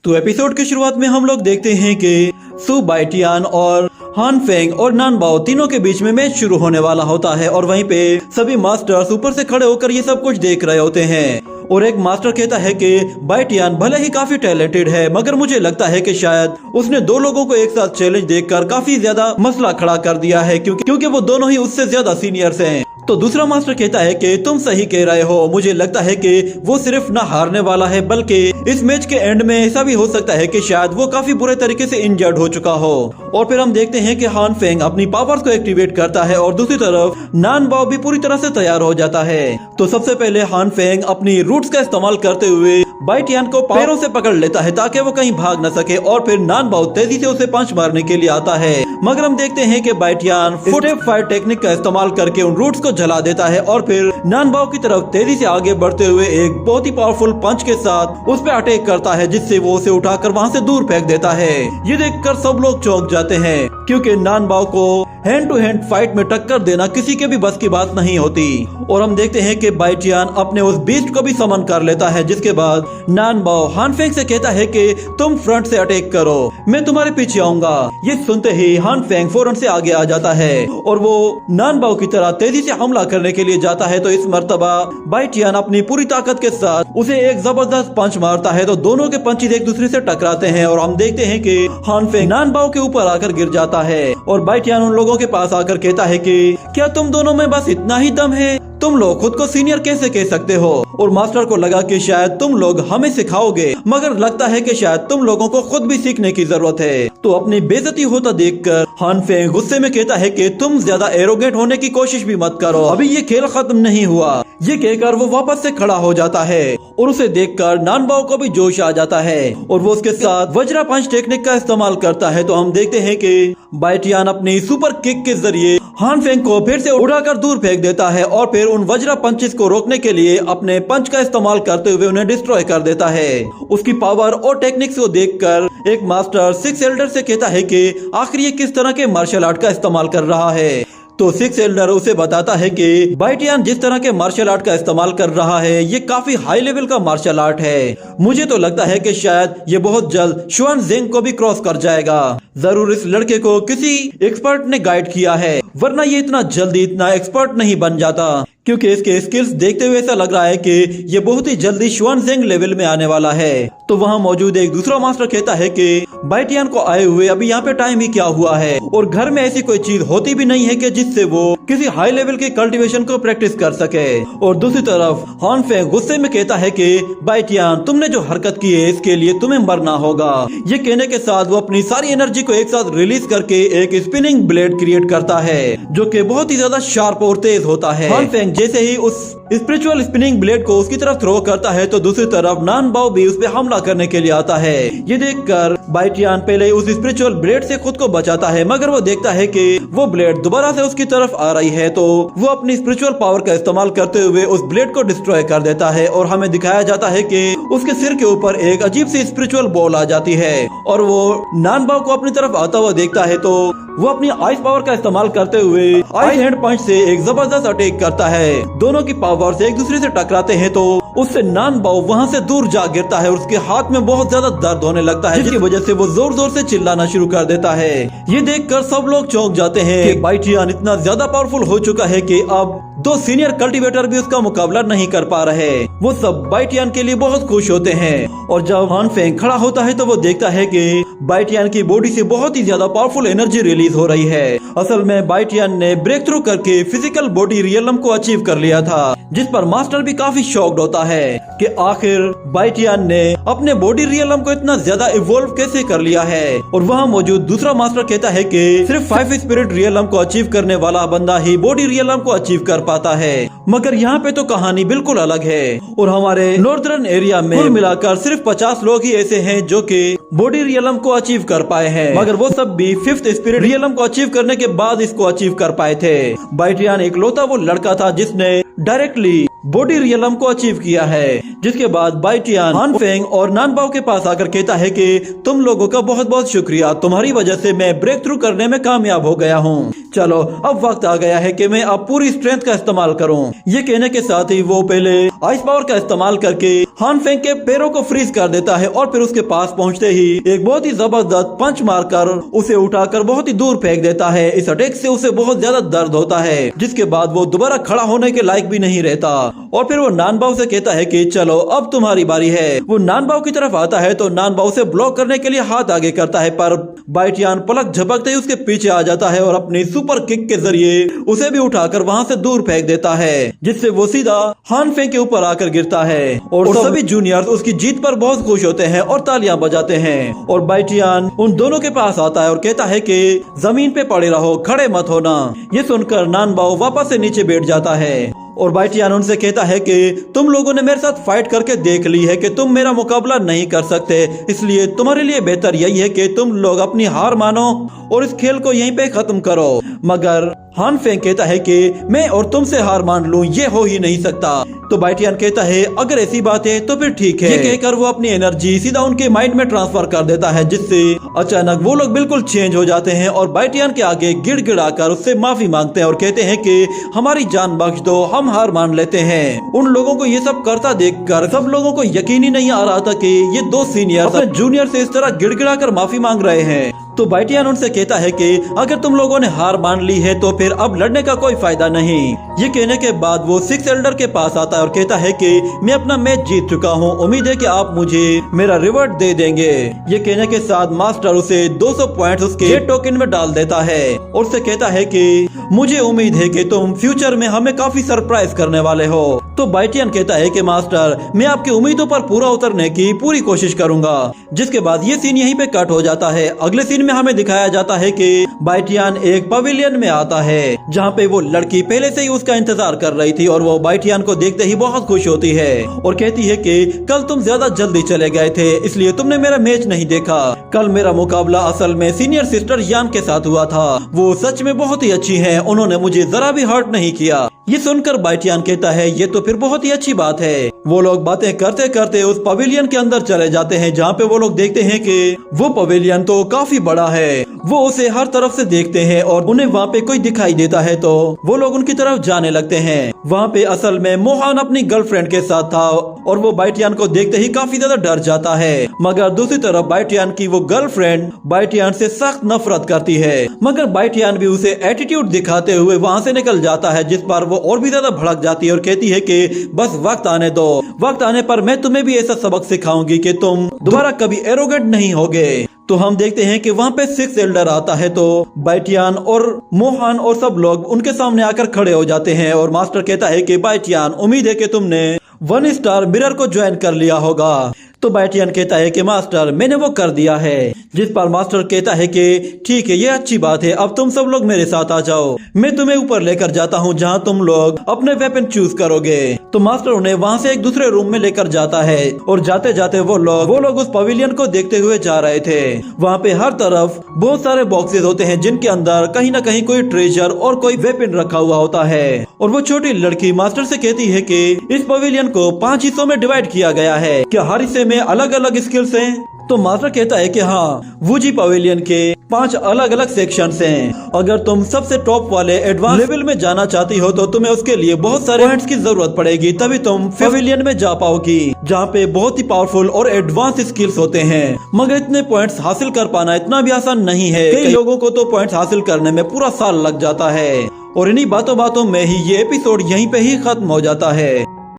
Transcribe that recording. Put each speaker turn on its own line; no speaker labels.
तो एपिसोड की शुरुआत में हम लोग देखते हैं कि सु बाइटियान और हान फेंग और नान बाओ तीनों के बीच में मैच शुरू होने वाला होता है और वहीं पे सभी मास्टर्स ऊपर से खड़े होकर ये सब कुछ देख रहे होते हैं। और एक मास्टर कहता है कि बाइटियान भले ही काफी टैलेंटेड है मगर मुझे लगता है कि शायद उसने दो लोगों को एक साथ चैलेंज देखकर काफी ज्यादा मसला खड़ा कर दिया है क्योंकि वो दोनों ही उससे ज्यादा सीनियर्स हैं। तो दूसरा मास्टर कहता है कि तुम सही कह रहे हो, मुझे लगता है कि वो सिर्फ ना हारने वाला है बल्कि इस मैच के एंड में ऐसा भी हो सकता है कि शायद वो काफी बुरे तरीके से इंजर्ड हो चुका हो। और फिर हम देखते हैं कि हान फेंग अपनी पावर्स को एक्टिवेट करता है और दूसरी तरफ नान बाओ भी पूरी तरह से तैयार हो जाता है। तो सबसे पहले हान फेंग अपनी रूट्स का इस्तेमाल करते हुए बाइटियान को पैरों से पकड़ लेता है ताकि वो कहीं भाग न सके और फिर नान बाओ तेजी से उसे पंच मारने के लिए आता है मगर हम देखते हैं कि बाइटियान स्टेप फायर टेक्निक का इस्तेमाल करके उन रूट्स को जला देता है और फिर नान बाओ की तरफ तेजी से आगे बढ़ते हुए एक बहुत ही पावरफुल पंच के साथ उस पर अटैक करता है जिससे वो उसे उठाकर वहाँ से दूर फेंक देता है। ये देखकर सब लोग चौंक जाते हैं क्योंकि नान बाओ को हैंड टू हैंड फाइट में टक्कर देना किसी के भी बस की बात नहीं होती। और हम देखते हैं कि बाइटियान अपने उस बीस्ट को भी समन कर लेता है जिसके बाद नान बाओ हान फेंग से कहता है कि तुम फ्रंट से अटैक करो, मैं तुम्हारे पीछे आऊंगा। ये सुनते ही हान फेंग फौरन से आगे आ जाता है और वो नान बाओ की तरह तेजी से हमला करने के लिए जाता है। तो इस मर्तबा बाइटियान अपनी पूरी ताकत के साथ उसे एक जबरदस्त पंच मारता है तो दोनों के पंचेस एक दूसरे से टकराते हैं और हम देखते हैं कि हान फेंग नान बाओ के ऊपर आकर गिर जाता है और बाइटियान उन लोगों के पास आकर कहता है कि क्या तुम दोनों में बस इतना ही दम है? तुम लोग खुद को सीनियर कैसे कह सकते हो? और मास्टर को लगा कि शायद तुम लोग हमें सिखाओगे मगर लगता है कि शायद तुम लोगों को खुद भी सीखने की जरूरत है। तो अपनी बेइज्जती होता देखकर हान फेंग गुस्से में कहता है कि तुम ज्यादा एरोगेंट होने की कोशिश भी मत करो, अभी ये खेल खत्म नहीं हुआ। ये कहकर वो वापस से खड़ा हो जाता है और उसे देखकर नान बाओ को भी जोश आ जाता है और वो उसके साथ वज्रा पंच टेक्निक का इस्तेमाल करता है। तो हम देखते हैं कि बाइटियान अपनी सुपर किक के जरिए हान फेंग को फिर से उड़ाकर दूर फेंक देता है और फिर उन वज्रा पंचेस को रोकने के लिए अपने पंच का इस्तेमाल करते हुए उन्हें डिस्ट्रॉय कर देता है। उसकी पावर और टेक्निक्स को देखकर एक मास्टर सिक्स एल्डर से कहता है कि आखिर ये किस तरह के मार्शल आर्ट का इस्तेमाल कर रहा है। तो सिक्स एल्डर उसे बताता है कि बाइटियान जिस तरह के मार्शल आर्ट का इस्तेमाल कर रहा है ये काफी हाई लेवल का मार्शल आर्ट है। मुझे तो लगता है कि शायद ये बहुत जल्द शुआन जेंग को भी क्रॉस कर जाएगा। जरूर इस लड़के को किसी एक्सपर्ट ने गाइड किया है वरना ये इतना जल्दी इतना एक्सपर्ट नहीं बन जाता क्योंकि इसके स्किल्स देखते हुए ऐसा लग रहा है कि ये बहुत ही जल्दी शुआन जेंग लेवल में आने वाला है। तो वहाँ मौजूद एक दूसरा मास्टर कहता है कि बाइटियान को आए हुए अभी यहाँ पे टाइम ही क्या हुआ है और घर में ऐसी कोई चीज होती भी नहीं है कि जिससे वो किसी हाई लेवल के कल्टीवेशन को प्रैक्टिस कर सके। और दूसरी तरफ हान फेंग गुस्से में कहता है कि बाइटियान तुमने जो हरकत की है इसके लिए तुम्हें मरना होगा। ये कहने के साथ वो अपनी सारी एनर्जी को एक साथ रिलीज करके एक स्पिनिंग ब्लेड क्रिएट करता है जो कि बहुत ही ज्यादा शार्प और तेज होता है। हान फेंग जैसे ही उस स्पिरिचुअल स्पिनिंग ब्लेड को उसकी तरफ थ्रो करता है तो दूसरी तरफ नान बाओ भी उस पे हमला करने के लिए आता है। ये देखकर बाइटियान पहले उस स्पिरिचुअल ब्लेड से खुद को बचाता है मगर वो देखता है कि वो ब्लेड दोबारा से उसकी तरफ आ रही है तो वो अपनी स्पिरिचुअल पावर का इस्तेमाल करते हुए उस ब्लेड को डिस्ट्रॉय कर देता है और हमें दिखाया जाता है कि उसके सिर के ऊपर एक अजीब सी स्पिरिचुअल बॉल आ जाती है और वो नान बाओ को अपनी तरफ आता हुआ देखता है तो वो अपनी आइस पावर का इस्तेमाल करते हुए आइस हैंड पंच से एक जबरदस्त अटैक करता है। दोनों की पावर से एक दूसरे से टकराते हैं तो उससे नान बाओ वहाँ से दूर जा गिरता है और उसके हाथ में बहुत ज्यादा दर्द होने लगता है जिसकी वजह से वो जोर जोर से चिल्लाना शुरू कर देता है। ये देखकर सब लोग चौंक जाते हैं कि बाइटियान इतना ज्यादा पावरफुल हो चुका है कि अब दो सीनियर कल्टीवेटर भी उसका मुकाबला नहीं कर पा रहे। वो सब बाइटियान के लिए बहुत खुश होते हैं और जब हान फेंग खड़ा होता है तो वो देखता है कि बाइटियान की बॉडी से बहुत ही ज्यादा पावरफुल एनर्जी रिलीज हो रही है। असल में बाइटियान ने ब्रेक थ्रू करके फिजिकल बॉडी रियलम को अचीव कर लिया था जिस पर मास्टर भी काफी शॉक्ड होता है कि आखिर बाइटियान ने अपने बॉडी रियलम को इतना ज्यादा इवॉल्व कैसे कर लिया है। और वहाँ मौजूद दूसरा मास्टर कहता है कि सिर्फ 5 स्पिरिट रियलम को अचीव करने वाला बंदा ही बॉडी रियलम को अचीव कर पाता है मगर यहाँ पे तो कहानी बिल्कुल अलग है और हमारे नॉर्दर्न एरिया में कुल मिलाकर सिर्फ 50 लोग ही ऐसे हैं जो कि बॉडी रियलम को को अचीव कर पाए हैं, मगर वो सब भी 5th स्पिरिट रियलम को अचीव करने के बाद इसको अचीव कर पाए थे। बाइटियान इकलौता वो लड़का था जिसने डायरेक्टली बॉडी रियलम को अचीव किया है। जिसके बाद बाइटियान हान फेंग और नानबाओ के पास आकर कहता है कि तुम लोगों का बहुत बहुत शुक्रिया, तुम्हारी वजह से मैं ब्रेक थ्रू करने में कामयाब हो गया हूँ। चलो अब वक्त आ गया है कि मैं अब पूरी स्ट्रेंथ का इस्तेमाल करूँ। ये कहने के साथ ही वो पहले आइस पावर का इस्तेमाल करके हान फेंग के पैरों को फ्रीज कर देता है और फिर उसके पास पहुँचते ही एक बहुत ही जबरदस्त पंच मारकर उसे उठाकर बहुत ही दूर फेंक देता है। इस अटैक से उसे बहुत ज्यादा दर्द होता है, जिसके बाद वो दोबारा खड़ा होने के लायक भी नहीं रहता। और फिर वो नानबाओ से कहता है कि चलो अब तुम्हारी बारी है। वो नानबाओ की तरफ आता है तो नानबाओ से ब्लॉक करने के लिए हाथ आगे करता है, पर बाइटियान पलक झपकते ही उसके पीछे आ जाता है और अपनी सुपर किक के जरिए उसे भी उठाकर वहाँ से दूर फेंक देता है, जिससे वो सीधा हान फेंग के ऊपर आकर गिरता है। और सभी जूनियर्स उसकी जीत पर बहुत खुश होते हैं और तालियां बजाते हैं। और बाइटियान उन दोनों के पास आता है और कहता है कि जमीन पे पड़े रहो, खड़े मत होना। ये सुनकर नानबाओ वापस से नीचे बैठ जाता है और बाइटियान उनसे कहता है कि तुम लोगों ने मेरे साथ फाइट करके देख ली है कि तुम मेरा मुकाबला नहीं कर सकते, इसलिए तुम्हारे लिए बेहतर यही है कि तुम लोग अपनी हार मानो और इस खेल को यहीं पे खत्म करो। मगर हान फेंग कहता है कि मैं और तुमसे हार मान लूं, ये हो ही नहीं सकता। तो बाइटियान कहता है अगर ऐसी बात है तो फिर ठीक है। ये कहकर वो अपनी एनर्जी सीधा उनके माइंड में ट्रांसफर कर देता है, जिससे अचानक वो लोग बिल्कुल चेंज हो जाते हैं और बाइटियान के आगे गिड़गिड़ाकर उससे माफी मांगते हैं और कहते हैं कि हमारी जान बख्श दो, हम हार मान लेते हैं। उन लोगों को ये सब करता देखकर सब लोगों को यकीन ही नहीं आ रहा था कि ये दो सीनियर अपने जूनियर से इस तरह गिड़गिड़ाकर माफी मांग रहे हैं। तो बाइटियान उनसे कहता है कि अगर तुम लोगों ने हार मान ली है तो फिर अब लड़ने का कोई फायदा नहीं। ये कहने के बाद वो 6 एल्डर के पास आता है और कहता है कि मैं अपना मैच जीत चुका हूँ, उम्मीद है कि आप मुझे मेरा रिवॉर्ड दे देंगे। ये कहने के साथ मास्टर उसे 200 पॉइंट्स उसके टोकन में डाल देता है और उससे कहता है कि मुझे उम्मीद है कि तुम फ्यूचर में हमें काफी सरप्राइज करने वाले हो। तो बाइटियान कहता है कि मास्टर मैं आपकी उम्मीदों पर पूरा उतरने की पूरी कोशिश करूंगा। जिसके बाद ये सीन यहीं पे कट हो जाता है। अगले सीन में हमें दिखाया जाता है कि बाइटियान एक पवेलियन में आता है जहाँ पे वो लड़की पहले से ही उसका इंतजार कर रही थी और वो बाइटियान को देखते ही बहुत खुश होती है और कहती है कि कल तुम ज्यादा जल्दी चले गए थे, इसलिए तुमने मेरा मैच नहीं देखा। कल मेरा मुकाबला असल में सीनियर सिस्टर यान के साथ हुआ था, वो सच में बहुत ही अच्छी है, उन्होंने मुझे जरा भी हर्ट नहीं किया। ये सुनकर बाइटियान कहता है ये तो फिर बहुत ही अच्छी बात है। वो लोग बातें करते करते उस पवेलियन के अंदर चले जाते हैं जहाँ पे वो लोग देखते हैं कि वो पवेलियन तो काफी बड़ा है। वो उसे हर तरफ से देखते हैं और उन्हें वहाँ पे कोई दिखाई देता है तो वो लोग उनकी तरफ जाने लगते हैं। वहाँ पे असल में मोहन अपनी गर्लफ्रेंड के साथ था और वो बाइटियान को देखते ही काफी ज्यादा डर जाता है। मगर दूसरी तरफ बाइटियान की वो गर्लफ्रेंड बाइटियान से सख्त नफरत करती है, मगर बाइटियान भी उसे एटीट्यूड दिखाते हुए वहाँ से निकल जाता है, जिस पर वो और भी ज्यादा भड़क जाती है और कहती है कि बस वक्त आने दो, वक्त आने पर मैं तुम्हें भी ऐसा सबक सिखाऊंगी कि तुम दोबारा कभी एरोगेंट नहीं होगे। तो हम देखते हैं कि वहाँ पे 6 एल्डर आता है तो बाइटियान और मोहन और सब लोग उनके सामने आकर खड़े हो जाते हैं और मास्टर कहता है कि बाइटियान उम्मीद है कि तुमने 1 स्टार मिरर को ज्वाइन कर लिया होगा। तो बाइटियान कहता है कि मास्टर मैंने वो कर दिया है, जिस पर मास्टर कहता है कि ठीक है ये अच्छी बात है, अब तुम सब लोग मेरे साथ आ जाओ, मैं तुम्हें ऊपर लेकर जाता हूँ जहाँ तुम लोग अपने वेपन चूज करोगे। तो मास्टर उन्हें वहाँ से एक दूसरे रूम में लेकर जाता है और जाते जाते वो लोग उस पवेलियन को देखते हुए जा रहे थे। वहाँ पे हर तरफ बहुत सारे बॉक्सेस होते हैं जिनके अंदर कहीं न कहीं कोई ट्रेजर और कोई वेपन रखा हुआ होता है। और वो छोटी लड़की मास्टर से कहती है कि इस पवेलियन को 5 हिस्सों में डिवाइड किया गया है, क्या हर हिस्से में अलग अलग स्किल्स हैं? तो मास्टर कहता है कि हाँ, वूजी पवेलियन के 5 अलग अलग सेक्शंस हैं। अगर तुम सबसे टॉप वाले एडवांस लेवल में जाना चाहती हो तो तुम्हें उसके लिए बहुत सारे पॉइंट्स की जरूरत पड़ेगी, तभी तुम पवेलियन में जा पाओगी जहाँ पे बहुत ही पावरफुल और एडवांस स्किल्स होते हैं। मगर इतने पॉइंट्स हासिल कर पाना इतना भी आसान नहीं है, कई लोगों को तो पॉइंट्स हासिल करने में पूरा साल लग जाता है। और इन्हीं बातों में ही ये एपिसोड यहीं पे ही खत्म हो जाता है।